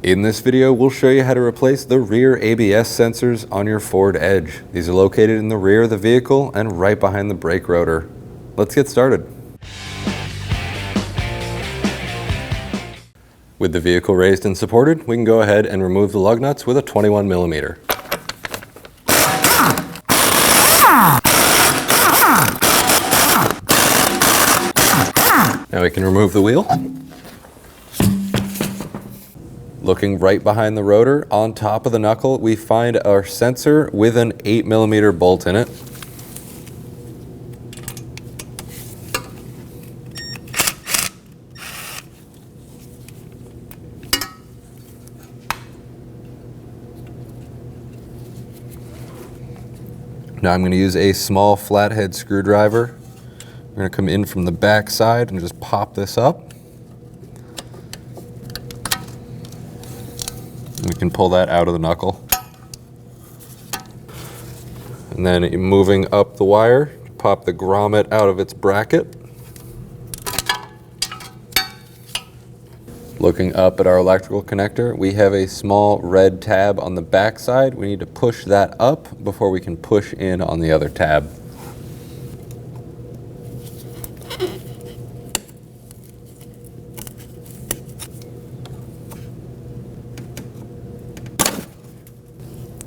In this video, we'll show you how to replace the rear ABS sensors on your Ford Edge. These are located in the rear of the vehicle and right behind the brake rotor. Let's get started. With the vehicle raised and supported, we can go ahead and remove the lug nuts with a 21 millimeter. Now we can remove the wheel. Looking right behind the rotor, on top of the knuckle, we find our sensor with an 8 millimeter bolt in it. Now I'm going to use a small flathead screwdriver. I'm going to come in from the back side and just pop this up. We can pull that out of the knuckle. And then moving up the wire, pop the grommet out of its bracket. Looking up at our electrical connector, we have a small red tab on the back side. We need to push that up before we can push in on the other tab.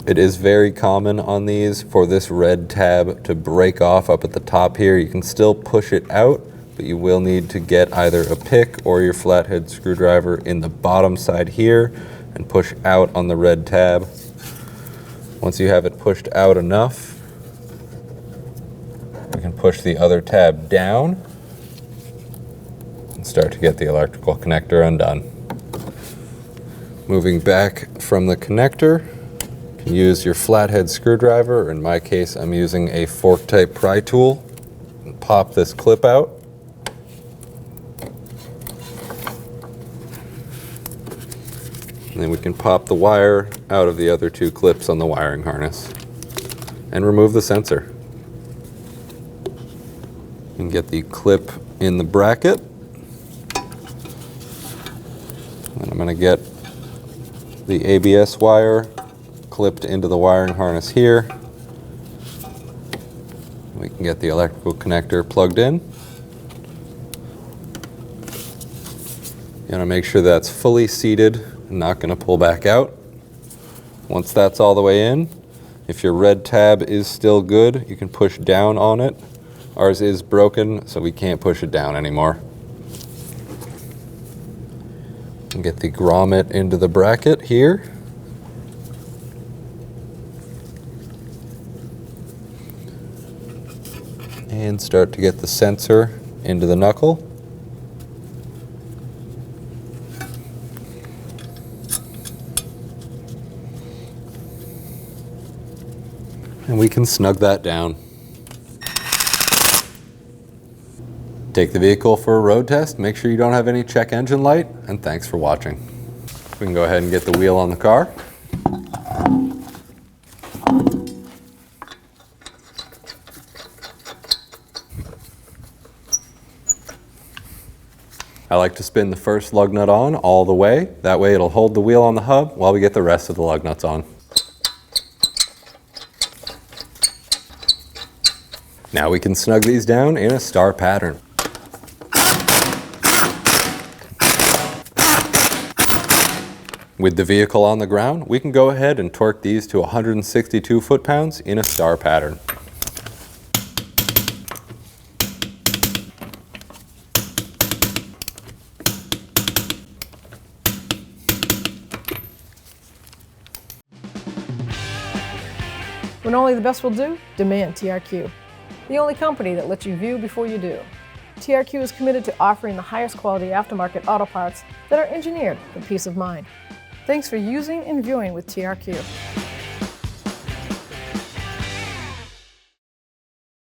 It is very common on these for this red tab to break off up at the top here. You can still push it out, but you will need to get either a pick or your flathead screwdriver in the bottom side here and push out on the red tab. Once you have it pushed out enough, you can push the other tab down and start to get the electrical connector undone. Moving back from the connector, you can use your flathead screwdriver, or in my case I'm using a fork type pry tool, and pop this clip out. And then we can pop the wire out of the other two clips on the wiring harness and remove the sensor. You can get the clip in the bracket. And I'm going to get the ABS wire clipped into the wiring harness here. We can get the electrical connector plugged in. You want to make sure that's fully seated and not going to pull back out. Once that's all the way in, if your red tab is still good, you can push down on it. Ours is broken, so we can't push it down anymore. And get the grommet into the bracket here. And start to get the sensor into the knuckle. And we can snug that down. Take the vehicle for a road test, make sure you don't have any check engine light, and thanks for watching. We can go ahead and get the wheel on the car. I like to spin the first lug nut on all the way. That way it'll hold the wheel on the hub while we get the rest of the lug nuts on. Now we can snug these down in a star pattern. With the vehicle on the ground, we can go ahead and torque these to 162 foot-pounds in a star pattern. When only the best will do, demand TRQ. The only company that lets you view before you do. TRQ is committed to offering the highest quality aftermarket auto parts that are engineered for peace of mind. Thanks for using and viewing with TRQ.